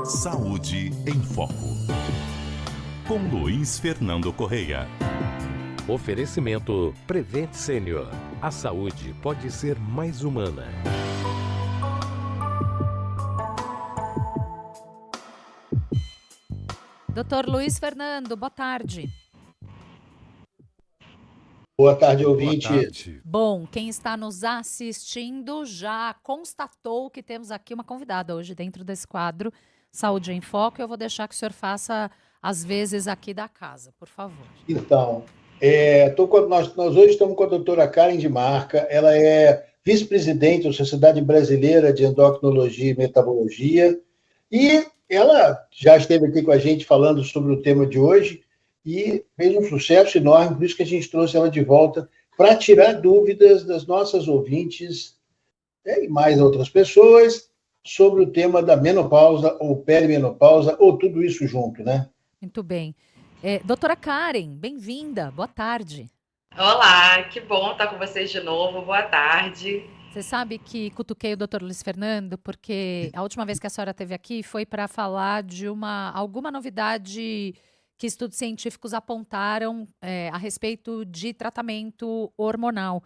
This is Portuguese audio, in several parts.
Saúde em Foco, com Luiz Fernando Correia. Oferecimento Prevent Senior. A saúde pode ser mais humana. Doutor Luiz Fernando, boa tarde. Boa tarde, ouvinte. Boa tarde. Bom, quem está nos assistindo já constatou que temos aqui uma convidada hoje dentro desse quadro Saúde em Foco. Eu vou deixar que o senhor faça as vezes aqui da casa, por favor. Então, nós hoje estamos com a doutora Karen de Marca. Ela é vice-presidente da Sociedade Brasileira de Endocrinologia e Metabologia e ela já esteve aqui com a gente falando sobre o tema de hoje e fez um sucesso enorme, por isso que a gente trouxe ela de volta para tirar dúvidas das nossas ouvintes e mais outras pessoas sobre o tema da menopausa ou perimenopausa ou tudo isso junto, né? Muito bem. Doutora Karen, bem-vinda, boa tarde. Olá, que bom estar com vocês de novo, boa tarde. Você sabe que cutuquei o doutor Luiz Fernando porque a última vez que a senhora esteve aqui foi para falar de alguma novidade que estudos científicos apontaram a respeito de tratamento hormonal.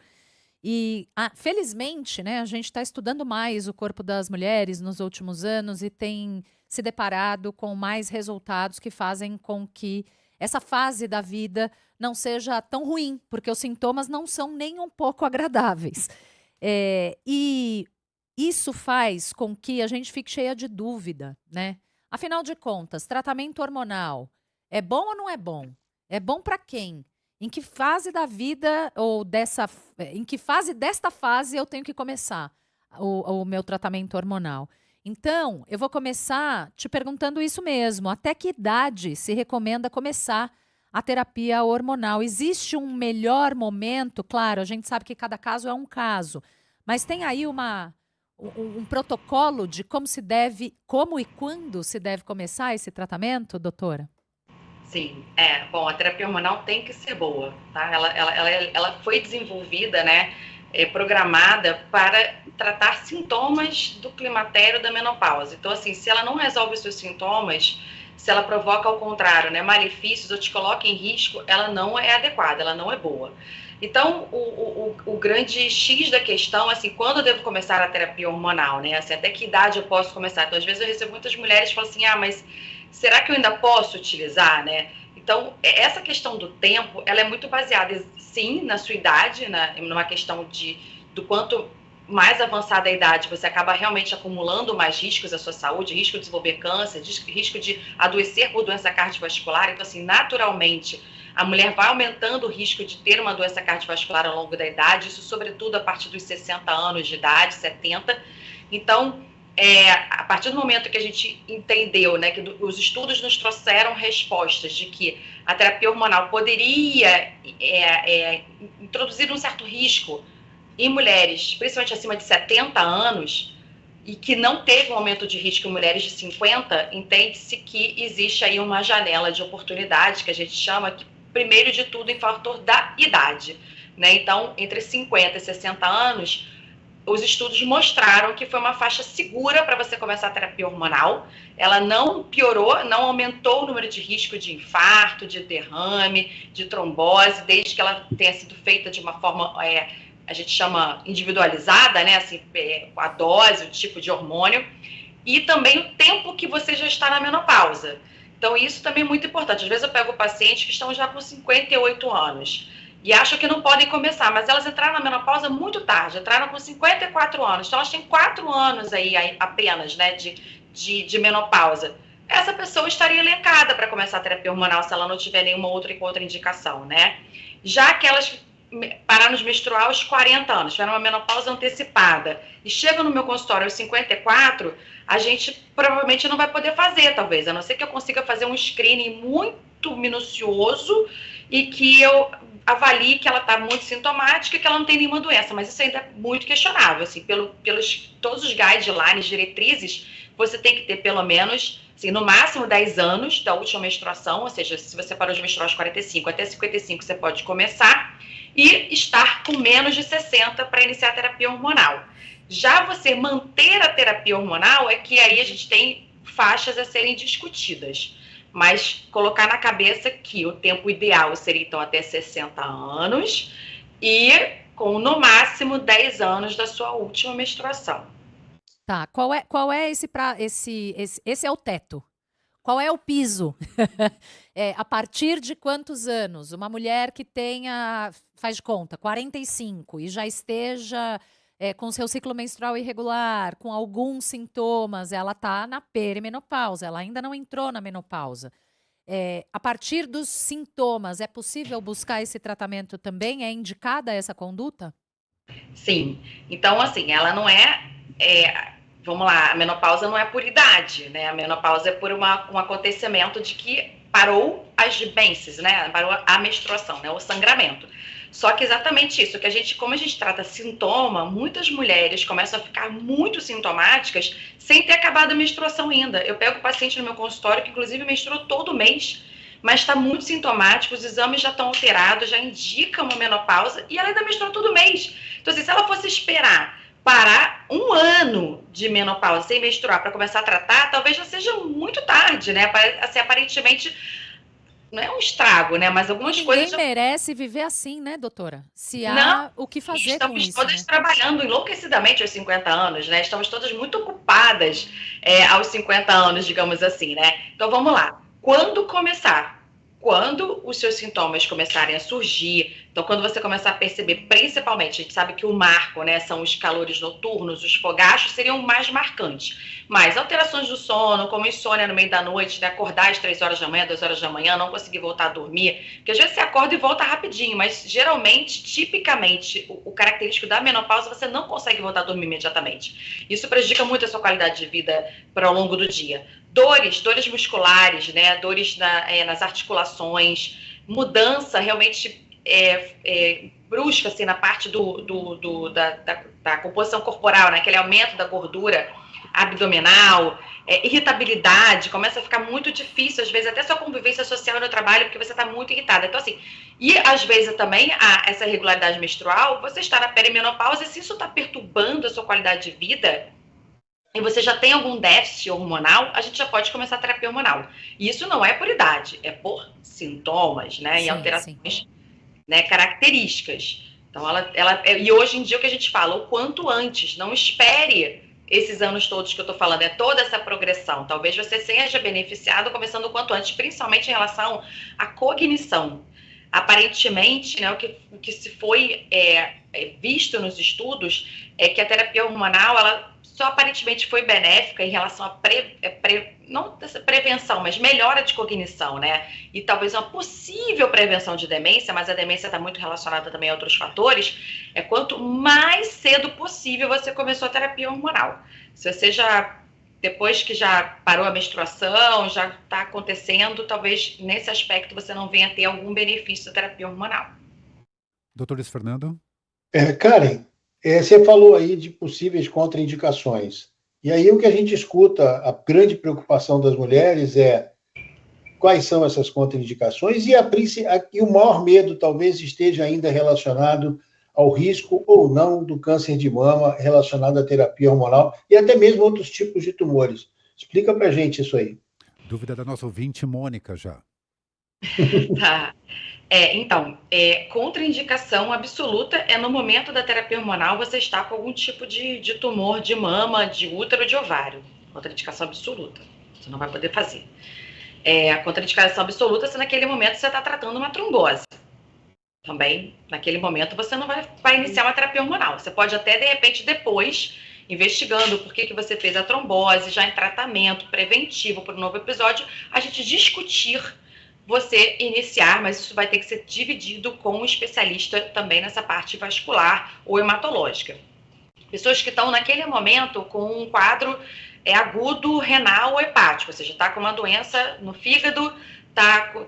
E, felizmente, né, a gente está estudando mais o corpo das mulheres nos últimos anos e tem se deparado com mais resultados que fazem com que essa fase da vida não seja tão ruim, porque os sintomas não são nem um pouco agradáveis. E isso faz com que a gente fique cheia de dúvida, né? Afinal de contas, tratamento hormonal é bom ou não é bom? É bom para quem? Em que fase da vida em que fase desta fase eu tenho que começar o meu tratamento hormonal? Então, eu vou começar te perguntando isso mesmo. Até que idade se recomenda começar a terapia hormonal? Existe um melhor momento? Claro, a gente sabe que cada caso é um caso, mas tem aí um protocolo de como e quando se deve começar esse tratamento, doutora? Sim, bom, a terapia hormonal tem que ser boa, tá? Ela foi desenvolvida, né, programada para tratar sintomas do climatério da menopausa. Então, assim, se ela não resolve os seus sintomas, se ela provoca, ao contrário, né, malefícios ou te coloca em risco, ela não é adequada, ela não é boa. Então, o grande X da questão, assim, quando eu devo começar a terapia hormonal, né? Assim, até que idade eu posso começar? Então, às vezes eu recebo muitas mulheres que falam assim, mas será que eu ainda posso utilizar, né? Então, essa questão do tempo, ela é muito baseada, sim, na sua idade, numa questão do quanto mais avançada a idade, você acaba realmente acumulando mais riscos à sua saúde, risco de desenvolver câncer, risco de adoecer por doença cardiovascular. Então, assim, naturalmente, a mulher vai aumentando o risco de ter uma doença cardiovascular ao longo da idade, isso sobretudo a partir dos 60 anos de idade, 70. Então, a partir do momento que a gente entendeu, né, que os estudos nos trouxeram respostas de que a terapia hormonal poderia introduzir um certo risco em mulheres, principalmente acima de 70 anos, e que não teve um aumento de risco em mulheres de 50, entende-se que existe aí uma janela de oportunidade, que a gente chama, que, primeiro de tudo, em fator da idade, né? Então, entre 50 e 60 anos, os estudos mostraram que foi uma faixa segura para você começar a terapia hormonal. Ela não piorou, não aumentou o número de risco de infarto, de derrame, de trombose, desde que ela tenha sido feita de uma forma, a gente chama individualizada, né? Assim, a dose, o tipo de hormônio, e também o tempo que você já está na menopausa. Então, isso também é muito importante. Às vezes eu pego pacientes que estão já com 58 anos e acham que não podem começar, mas elas entraram na menopausa muito tarde, entraram com 54 anos, então elas têm 4 anos aí apenas, né, de menopausa. Essa pessoa estaria elencada para começar a terapia hormonal se ela não tiver nenhuma outra indicação, né? Já que elas pararam de menstruar aos 40 anos, tiveram uma menopausa antecipada e chegam no meu consultório aos 54, a gente provavelmente não vai poder fazer, talvez, a não ser que eu consiga fazer um screening muito minucioso e que eu avalie que ela está muito sintomática e que ela não tem nenhuma doença, mas isso ainda é muito questionável, assim, pelos todos os guidelines, diretrizes, você tem que ter pelo menos, assim, no máximo 10 anos da última menstruação, ou seja, se você parou de menstruar aos 45 até 55, você pode começar, e estar com menos de 60 para iniciar a terapia hormonal. Já você manter a terapia hormonal é que aí a gente tem faixas a serem discutidas. Mas colocar na cabeça que o tempo ideal seria, então, até 60 anos e com, no máximo, 10 anos da sua última menstruação. Tá, qual é esse é o teto? Qual é o piso? A partir de quantos anos? Uma mulher que tenha, faz de conta, 45 e já esteja com seu ciclo menstrual irregular, com alguns sintomas, ela está na perimenopausa, ela ainda não entrou na menopausa. A partir dos sintomas, é possível buscar esse tratamento também? É indicada essa conduta? Sim. Então, assim, ela não vamos lá, a menopausa não é por idade, né? A menopausa é por um acontecimento de que parou as menses, né? Parou a menstruação, né? O sangramento. Só que exatamente isso, como a gente trata sintoma, muitas mulheres começam a ficar muito sintomáticas sem ter acabado a menstruação ainda. Eu pego paciente no meu consultório que inclusive menstruou todo mês, mas está muito sintomático, os exames já estão alterados, já indicam uma menopausa e ela ainda menstruou todo mês. Então, assim, se ela fosse esperar parar 1 ano de menopausa sem menstruar para começar a tratar, talvez já seja muito tarde, né? Assim, aparentemente, não é um estrago, né? Mas algumas coisas... Ninguém merece viver assim, né, doutora? Se há o que fazer com isso, estamos todas né? trabalhando enlouquecidamente aos 50 anos, né? Estamos todas muito ocupadas aos 50 anos, digamos assim, né? Então, vamos lá. Quando começar? Quando os seus sintomas começarem a surgir, então quando você começar a perceber, principalmente, a gente sabe que o marco, né, são os calores noturnos, os fogachos seriam mais marcantes, mas alterações do sono, como insônia no meio da noite, né, acordar às 3 horas da manhã, 2 horas da manhã, não conseguir voltar a dormir, porque às vezes você acorda e volta rapidinho, mas geralmente, tipicamente, o característico da menopausa, você não consegue voltar a dormir imediatamente. Isso prejudica muito a sua qualidade de vida ao longo do dia. Dores musculares, né? Dores nas articulações, mudança realmente brusca assim, na parte da composição corporal, né? Aquele aumento da gordura abdominal, irritabilidade, começa a ficar muito difícil, às vezes até sua convivência social no trabalho, porque você está muito irritada. Então, assim, e às vezes também essa irregularidade menstrual, você está na perimenopausa, e se isso está perturbando a sua qualidade de vida, e você já tem algum déficit hormonal, a gente já pode começar a terapia hormonal. E isso não é por idade, é por sintomas, né? Sim, e alterações, né, características. Então, e hoje em dia o que a gente fala, o quanto antes, não espere esses anos todos que eu estou falando, toda essa progressão. Talvez você seja beneficiado começando o quanto antes, principalmente em relação à cognição. Aparentemente, né, o que se foi visto nos estudos é que a terapia hormonal, ela só aparentemente foi benéfica em relação a não dessa prevenção, mas melhora de cognição, né? E talvez uma possível prevenção de demência, mas a demência está muito relacionada também a outros fatores, quanto mais cedo possível você começou a terapia hormonal. Se você depois que já parou a menstruação, já está acontecendo, talvez nesse aspecto você não venha ter algum benefício da terapia hormonal. Doutor Luiz Fernando? Karen, você falou aí de possíveis contraindicações. E aí o que a gente escuta, a grande preocupação das mulheres é quais são essas contraindicações e o maior medo talvez esteja ainda relacionado ao risco ou não do câncer de mama relacionado à terapia hormonal e até mesmo outros tipos de tumores. Explica pra gente isso aí. Dúvida da nossa ouvinte, Mônica, já. Tá. Então, contraindicação absoluta é no momento da terapia hormonal você está com algum tipo de tumor de mama, de útero, de ovário. Contraindicação absoluta. Você não vai poder fazer. A contraindicação absoluta se naquele momento você está tratando uma trombose. Também, naquele momento, você não vai iniciar uma terapia hormonal. Você pode até, de repente, depois, investigando por que você fez a trombose, já em tratamento preventivo para um novo episódio, a gente discutir você iniciar, mas isso vai ter que ser dividido com um especialista também nessa parte vascular ou hematológica. Pessoas que estão naquele momento com um quadro agudo renal ou hepático, ou seja, está com uma doença no fígado,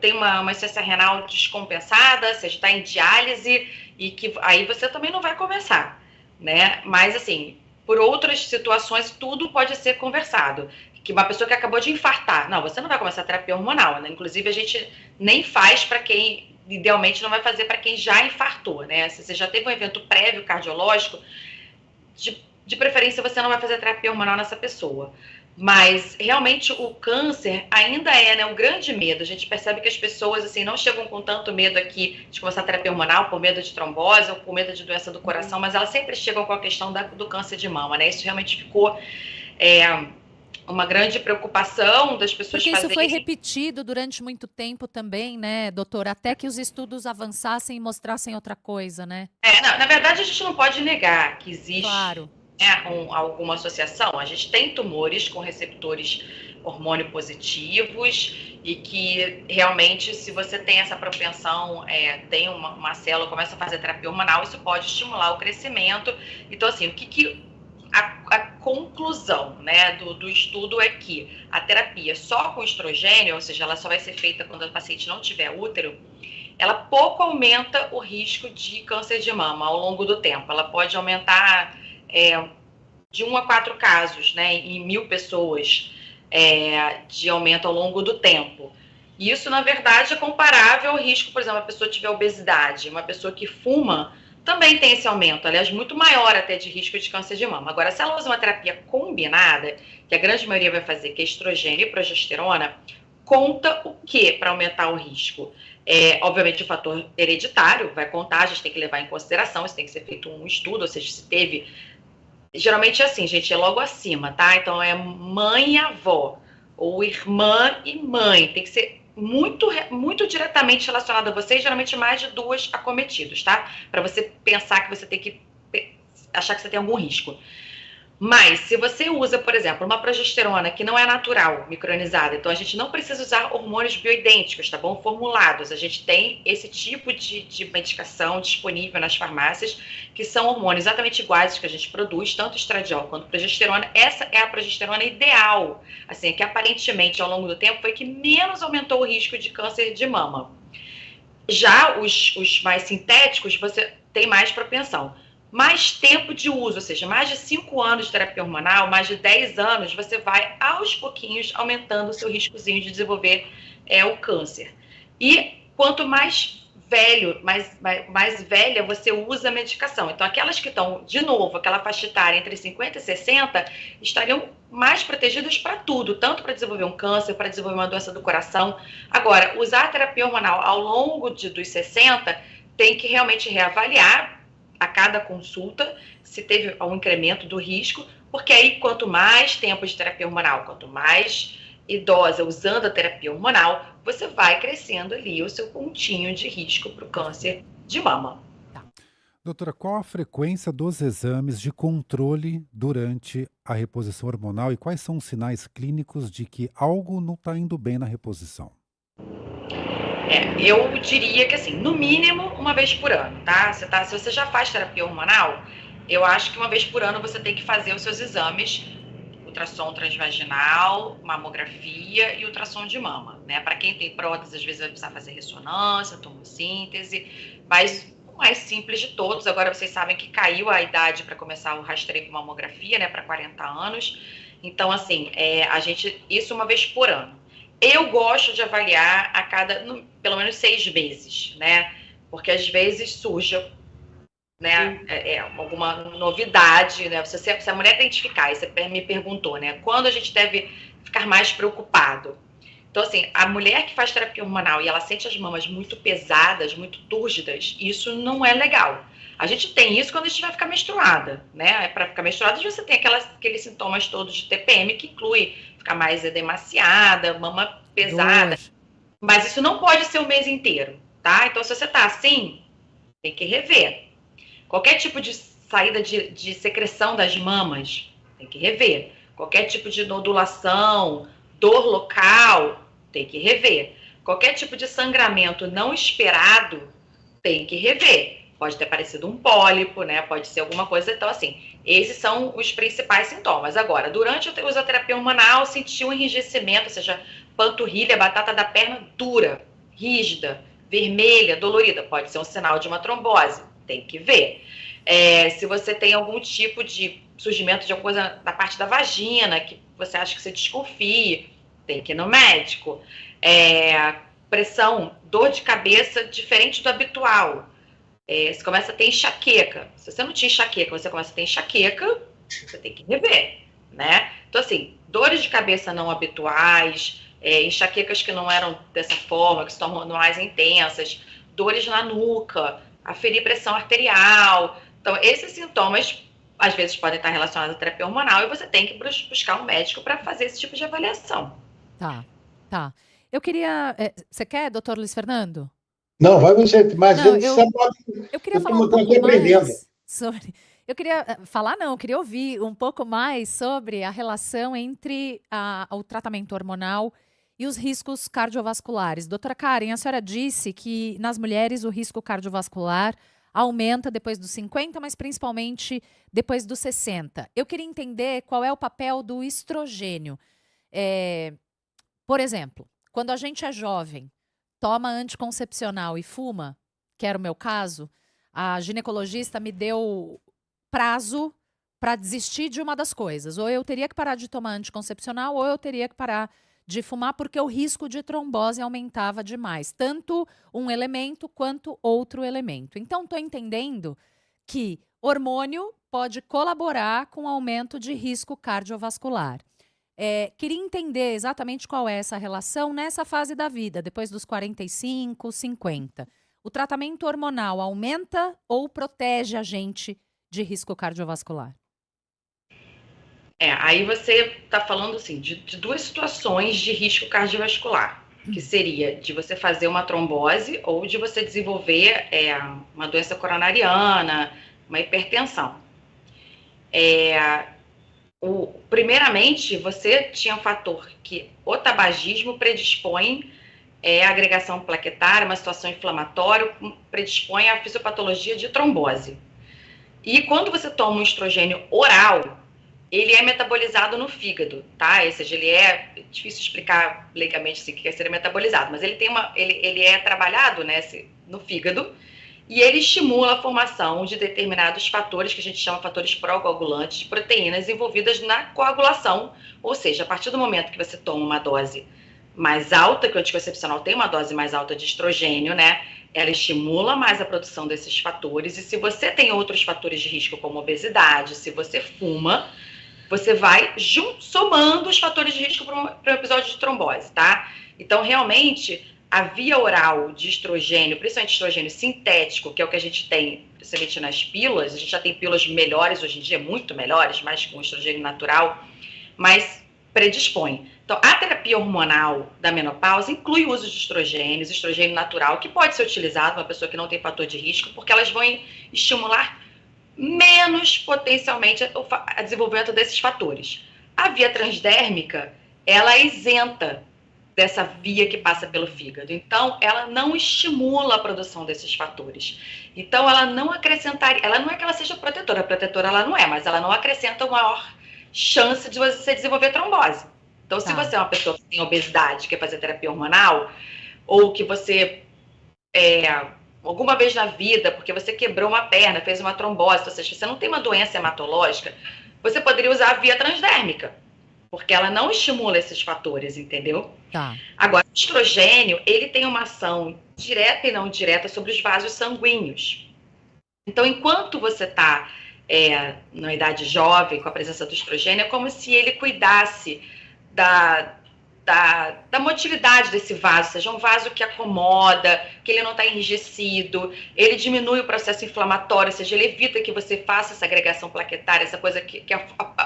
tem uma insuficiência renal descompensada, ou seja, está em diálise, e que aí você também não vai começar, né? Mas, assim, por outras situações, tudo pode ser conversado. Que uma pessoa que acabou de infartar, não, você não vai começar a terapia hormonal, né? Inclusive, a gente nem faz para quem, idealmente, não vai fazer para quem já infartou, né? Se você já teve um evento prévio cardiológico, de preferência, você não vai fazer terapia hormonal nessa pessoa. Mas, realmente, o câncer ainda é, né, um grande medo. A gente percebe que as pessoas, assim, não chegam com tanto medo aqui de começar a terapia hormonal por medo de trombose ou por medo de doença do coração, mas elas sempre chegam com a questão do câncer de mama, né? Isso realmente ficou uma grande preocupação das pessoas Porque isso fazerem. foi repetido durante muito tempo também, né, doutora? Até que os estudos avançassem e mostrassem outra coisa, né? Na verdade, a gente não pode negar que existe... Claro. Alguma associação. A gente tem tumores com receptores hormônio positivos e que realmente, se você tem essa propensão, tem uma célula, começa a fazer terapia hormonal, isso pode estimular o crescimento. Então, assim, a conclusão, né, do estudo é que a terapia só com estrogênio, ou seja, ela só vai ser feita quando a paciente não tiver útero, ela pouco aumenta o risco de câncer de mama ao longo do tempo. Ela pode aumentar de 1 a 4 casos, né, em 1.000 pessoas de aumento ao longo do tempo. E isso, na verdade, é comparável ao risco, por exemplo, a pessoa tiver obesidade, uma pessoa que fuma também tem esse aumento, aliás, muito maior até de risco de câncer de mama. Agora, se ela usa uma terapia combinada, que a grande maioria vai fazer, que é estrogênio e progesterona, conta o quê para aumentar o risco? Obviamente, o fator hereditário vai contar, a gente tem que levar em consideração, isso tem que ser feito um estudo, ou seja, se teve... Geralmente é assim, gente, é logo acima, tá? Então, é mãe e avó, ou irmã e mãe. Tem que ser muito diretamente relacionado a você, e geralmente mais de 2 acometidos, tá? Para você pensar que você tem que achar que você tem algum risco. Mas, se você usa, por exemplo, uma progesterona que não é natural, micronizada, então a gente não precisa usar hormônios bioidênticos, tá bom? Formulados. A gente tem esse tipo de medicação disponível nas farmácias, que são hormônios exatamente iguais que a gente produz, tanto estradiol quanto progesterona. Essa é a progesterona ideal, assim, que aparentemente, ao longo do tempo, foi que menos aumentou o risco de câncer de mama. Já os mais sintéticos, você tem mais propensão. Mais tempo de uso, ou seja, mais de 5 anos de terapia hormonal, mais de 10 anos, você vai aos pouquinhos aumentando o seu riscozinho de desenvolver o câncer. E quanto mais velho, mais velha você usa a medicação. Então, aquelas que estão, de novo, aquela faixa etária entre 50 e 60, estariam mais protegidas para tudo, tanto para desenvolver um câncer, para desenvolver uma doença do coração. Agora, usar a terapia hormonal ao longo dos 60, tem que realmente reavaliar a cada consulta, se teve um incremento do risco, porque aí quanto mais tempo de terapia hormonal, quanto mais idosa usando a terapia hormonal, você vai crescendo ali o seu pontinho de risco para o câncer de mama. Doutora, qual a frequência dos exames de controle durante a reposição hormonal e quais são os sinais clínicos de que algo não está indo bem na reposição? Eu diria que, assim, no mínimo, uma vez por ano, tá? Se você já faz terapia hormonal, eu acho que uma vez por ano você tem que fazer os seus exames, ultrassom transvaginal, mamografia e ultrassom de mama, né? Para quem tem prótese, às vezes vai precisar fazer ressonância, tomossíntese, mas o mais simples de todos. Agora vocês sabem que caiu a idade para começar o rastreio com mamografia, né? Para 40 anos. Então, assim, isso uma vez por ano. Eu gosto de avaliar a cada, pelo menos 6 meses, né? Porque às vezes surge, né, alguma novidade, né? Se a mulher identificar, e você me perguntou, né? Quando a gente deve ficar mais preocupado? Então, assim, a mulher que faz terapia hormonal e ela sente as mamas muito pesadas, muito túrgidas, isso não é legal. A gente tem isso quando a gente vai ficar menstruada, né? Para ficar menstruada, você tem aqueles sintomas todos de TPM, que inclui ficar mais edemaciada, mama pesada. Mas isso não pode ser o mês inteiro, tá? Então, se você tá assim, tem que rever. Qualquer tipo de saída de secreção das mamas, tem que rever. Qualquer tipo de nodulação, dor local, tem que rever. Qualquer tipo de sangramento não esperado, tem que rever. Pode ter aparecido um pólipo, né? Pode ser alguma coisa. Então, assim, esses são os principais sintomas. Agora, durante o uso da terapia hormonal, sentiu um enrijecimento, ou seja, panturrilha, batata da perna dura, rígida, vermelha, dolorida. Pode ser um sinal de uma trombose. Tem que ver. Se você tem algum tipo de surgimento de alguma coisa na parte da vagina, que você acha que você desconfia, tem que ir no médico. Pressão, dor de cabeça diferente do habitual. Você começa a ter enxaqueca. Se você não tinha enxaqueca, você começa a ter enxaqueca, você tem que rever, né? Então, assim, dores de cabeça não habituais, enxaquecas que não eram dessa forma, que se tornam mais intensas, dores na nuca, aferir pressão arterial. Então, esses sintomas, às vezes, podem estar relacionados à terapia hormonal e você tem que buscar um médico para fazer esse tipo de avaliação. Tá. Eu queria... Você quer, doutor Luiz Fernando? Não, vai você, mas Não, eu queria falar um pouco mais sobre... Eu queria ouvir um pouco mais sobre a relação entre o tratamento hormonal e os riscos cardiovasculares. Doutora Karen, a senhora disse que nas mulheres o risco cardiovascular aumenta depois dos 50, mas principalmente depois dos 60. Eu queria entender qual é o papel do estrogênio. Por exemplo, quando a gente é jovem, toma anticoncepcional e fuma, que era o meu caso, a ginecologista me deu prazo para desistir de uma das coisas. Ou eu teria que parar de tomar anticoncepcional, ou eu teria que parar de fumar, porque o risco de trombose aumentava demais. Tanto um elemento quanto outro elemento. Então, estou entendendo que hormônio pode colaborar com o aumento de risco cardiovascular. Queria entender exatamente qual é essa relação nessa fase da vida, depois dos 45, 50. O tratamento hormonal aumenta ou protege a gente de risco cardiovascular? Aí você está falando assim, de duas situações de risco cardiovascular, que seria de você fazer uma trombose ou de você desenvolver uma doença coronariana, uma hipertensão. Primeiramente, você tinha um fator que o tabagismo predispõe a agregação plaquetária, uma situação inflamatória, predispõe à fisiopatologia de trombose. E quando você toma um estrogênio oral, ele é metabolizado no fígado, tá? Ou seja, ele é difícil explicar legalmente assim, o que é ser metabolizado, mas ele é trabalhado, né, no fígado e ele estimula a formação de determinados fatores que a gente chama de fatores pró-coagulantes, de proteínas envolvidas na coagulação, ou seja, a partir do momento que você toma uma dose mais alta, que o anticoncepcional tem uma dose mais alta de estrogênio, né? Ela estimula mais a produção desses fatores, e se você tem outros fatores de risco, como obesidade, se você fuma, você vai somando os fatores de risco para um episódio de trombose, tá? Então, realmente, a via oral de estrogênio, principalmente estrogênio sintético, que é o que a gente tem, principalmente nas pílulas, a gente já tem pílulas melhores hoje em dia, muito melhores, mas com estrogênio natural, mas predispõe. Então, a terapia hormonal da menopausa inclui o uso de estrogênios, estrogênio natural, que pode ser utilizado uma pessoa que não tem fator de risco, porque elas vão estimular menos potencialmente o desenvolvimento desses fatores. A via transdérmica, ela é isenta dessa via que passa pelo fígado. Então, ela não estimula a produção desses fatores. Então, ela não acrescentaria, ela não é que ela seja protetora ela não é, mas ela não acrescenta maior chance de você desenvolver trombose. Então, se você é uma pessoa que tem obesidade, quer fazer terapia hormonal, ou que você alguma vez na vida, porque você quebrou uma perna, fez uma trombose, ou seja, você não tem uma doença hematológica, você poderia usar a via transdérmica, porque ela não estimula esses fatores, entendeu? Tá. Agora, o estrogênio, ele tem uma ação direta e não direta sobre os vasos sanguíneos. Então, enquanto você está na idade jovem, com a presença do estrogênio, é como se ele cuidasse da motilidade desse vaso, seja um vaso que acomoda, que ele não está enrijecido, ele diminui o processo inflamatório, ou seja, ele evita que você faça essa agregação plaquetária, essa coisa que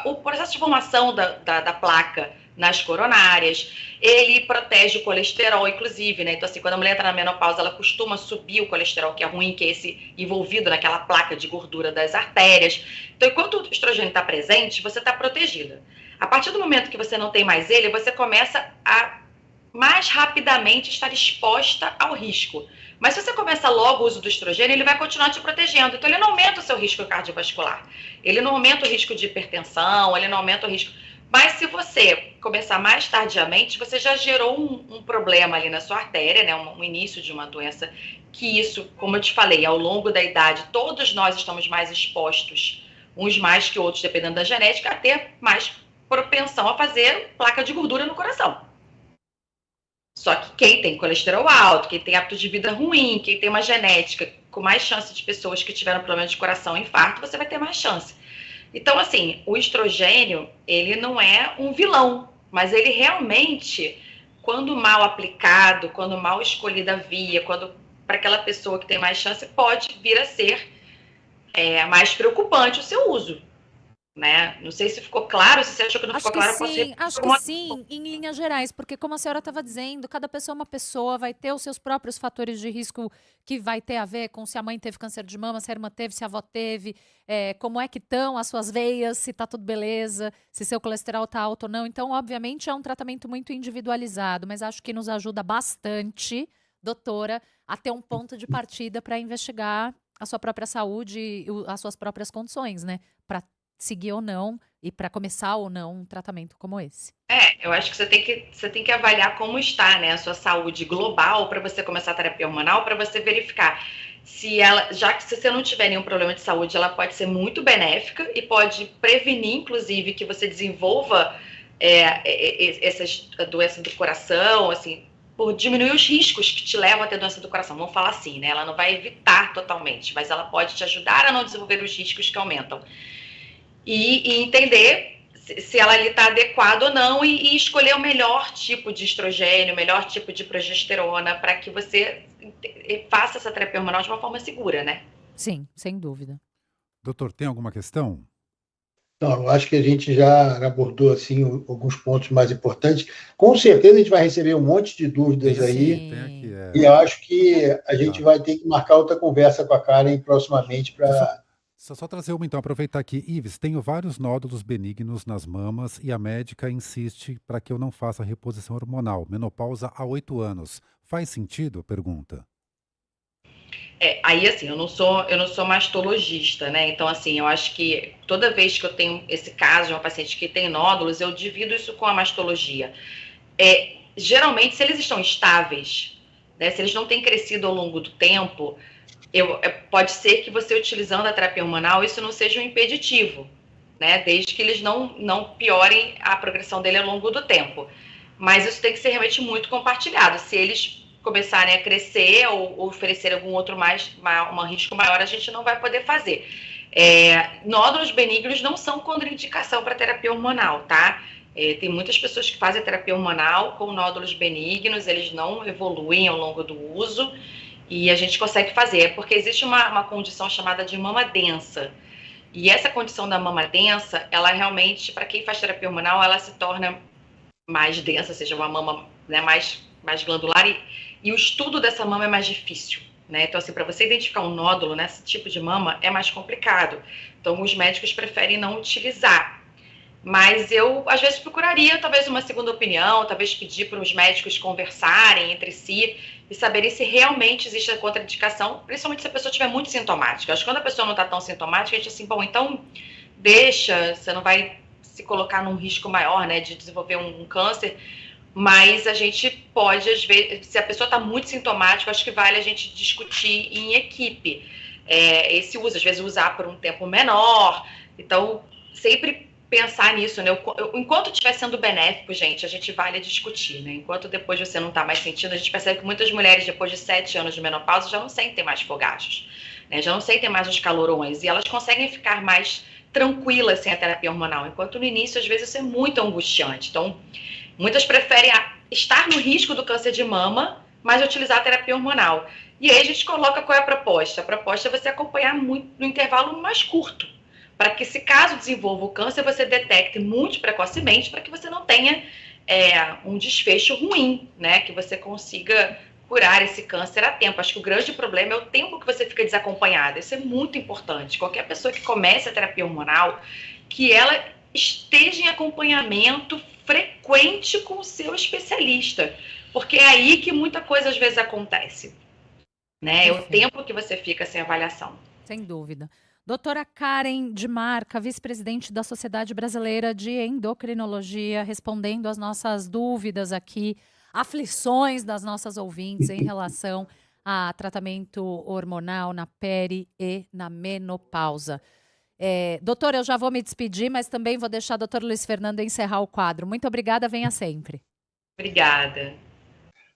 o processo de formação da placa nas coronárias, ele protege o colesterol, inclusive, né? Então, assim, quando a mulher está na menopausa, ela costuma subir o colesterol, que é ruim, que é esse envolvido naquela placa de gordura das artérias. Então, enquanto o estrogênio está presente, você está protegida. A partir do momento que você não tem mais ele, você começa a mais rapidamente estar exposta ao risco. Mas se você começa logo o uso do estrogênio, ele vai continuar te protegendo. Então, ele não aumenta o seu risco cardiovascular. Ele não aumenta o risco de hipertensão, ele não aumenta o risco... Mas se você começar mais tardiamente, você já gerou um problema ali na sua artéria, né? Um início de uma doença, que isso, como eu te falei, ao longo da idade, todos nós estamos mais expostos, uns mais que outros, dependendo da genética, a ter mais propensão a fazer placa de gordura no coração. Só que quem tem colesterol alto, quem tem hábito de vida ruim, quem tem uma genética com mais chance de pessoas que tiveram problema de coração, infarto, você vai ter mais chance. Então, assim, o estrogênio, ele não é um vilão, mas ele realmente, quando mal aplicado, quando mal escolhida a via, quando para aquela pessoa que tem mais chance, pode vir a ser mais preocupante o seu uso. Né? Não sei se ficou claro, se você achou que não ficou claro, eu posso repetir. Acho que sim, em linhas gerais, porque como a senhora estava dizendo, cada pessoa é uma pessoa, vai ter os seus próprios fatores de risco que vai ter a ver com se a mãe teve câncer de mama, se a irmã teve, se a avó teve, como é que estão as suas veias, se está tudo beleza, se seu colesterol está alto ou não. Então, obviamente, é um tratamento muito individualizado, mas acho que nos ajuda bastante, doutora, a ter um ponto de partida para investigar a sua própria saúde e as suas próprias condições, né? Para seguir ou não e para começar ou não um tratamento como esse. Eu acho que você tem que avaliar como está, né, a sua saúde global para você começar a terapia hormonal, para você verificar se ela, já que se você não tiver nenhum problema de saúde, ela pode ser muito benéfica e pode prevenir, inclusive, que você desenvolva essas doenças do coração, assim, por diminuir os riscos que te levam a ter doença do coração. Vamos falar assim, né? Ela não vai evitar totalmente, mas ela pode te ajudar a não desenvolver os riscos que aumentam. E entender se ela ali está adequada ou não e escolher o melhor tipo de estrogênio, o melhor tipo de progesterona para que você faça essa terapia hormonal de uma forma segura, né? Sim, sem dúvida. Doutor, tem alguma questão? Não, eu acho que a gente já abordou assim alguns pontos mais importantes. Com certeza a gente vai receber um monte de dúvidas aí. Tem aqui, E eu acho que a gente vai ter que marcar outra conversa com a Karen proximamente para... Só trazer uma, então, aproveitar aqui. Ives, tenho vários nódulos benignos nas mamas e a médica insiste para que eu não faça reposição hormonal. Menopausa há 8 anos. Faz sentido? Pergunta. Aí, assim, eu não sou mastologista, né? Então, assim, eu acho que toda vez que eu tenho esse caso de uma paciente que tem nódulos, eu divido isso com a mastologia. Geralmente, se eles estão estáveis, né, se eles não têm crescido ao longo do tempo, pode ser que você utilizando a terapia hormonal, isso não seja um impeditivo, né? Desde que eles não piorem a progressão dele ao longo do tempo. Mas isso tem que ser realmente muito compartilhado. Se eles começarem a crescer ou oferecer algum outro um risco maior, a gente não vai poder fazer. Nódulos benignos não são contraindicação para terapia hormonal, tá? Tem muitas pessoas que fazem terapia hormonal com nódulos benignos, eles não evoluem ao longo do uso e a gente consegue fazer, porque existe uma condição chamada de mama densa. E essa condição da mama densa, ela realmente, para quem faz terapia hormonal, ela se torna mais densa, ou seja, uma mama, né, mais glandular, e o estudo dessa mama é mais difícil, né? Então, assim, para você identificar um nódulo nesse tipo de mama é mais complicado. Então, os médicos preferem não utilizar. Mas eu, às vezes, procuraria talvez uma segunda opinião, talvez pedir para os médicos conversarem entre si e saberem se realmente existe a contraindicação, principalmente se a pessoa estiver muito sintomática. Acho que quando a pessoa não está tão sintomática, a gente assim, bom, então deixa, você não vai se colocar num risco maior, né, de desenvolver um câncer, mas a gente pode, às vezes, se a pessoa está muito sintomática, acho que vale a gente discutir em equipe esse uso, às vezes usar por um tempo menor, então sempre pensar nisso, né? Enquanto estiver sendo benéfico, gente, a gente vale discutir, né? Enquanto depois você não está mais sentindo, a gente percebe que muitas mulheres, depois de 7 anos de menopausa, já não sentem mais fogachos, né? Já não sentem mais os calorões, e elas conseguem ficar mais tranquilas sem a terapia hormonal, enquanto no início, às vezes, isso é muito angustiante. Então, muitas preferem estar no risco do câncer de mama, mas utilizar a terapia hormonal. E aí a gente coloca qual é a proposta. A proposta é você acompanhar muito no intervalo mais curto, para que, se caso desenvolva o câncer, você detecte muito precocemente, para que você não tenha um desfecho ruim, né? Que você consiga curar esse câncer a tempo. Acho que o grande problema é o tempo que você fica desacompanhada. Isso é muito importante. Qualquer pessoa que comece a terapia hormonal, que ela esteja em acompanhamento frequente com o seu especialista, porque é aí que muita coisa às vezes acontece, né? É o tempo que você fica sem avaliação. Sem dúvida. Doutora Karen de Marca, vice-presidente da Sociedade Brasileira de Endocrinologia, respondendo às nossas dúvidas aqui, aflições das nossas ouvintes em relação a tratamento hormonal na peri e na menopausa. Doutora, eu já vou me despedir, mas também vou deixar o doutor Luiz Fernando encerrar o quadro. Muito obrigada, venha sempre. Obrigada.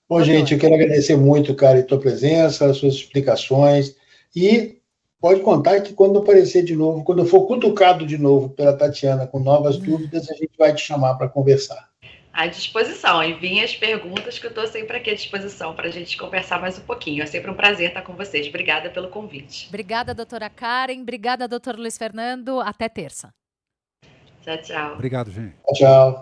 Bom, doutor, gente, eu quero agradecer muito, Karen, a tua presença, as suas explicações e pode contar que quando aparecer de novo, quando eu for cutucado de novo pela Tatiana com novas dúvidas, a gente vai te chamar para conversar. À disposição. Enviem as perguntas que eu estou sempre aqui à disposição para a gente conversar mais um pouquinho. É sempre um prazer estar com vocês. Obrigada pelo convite. Obrigada, doutora Karen. Obrigada, doutor Luiz Fernando. Até terça. Tchau, tchau. Obrigado, gente. Tchau.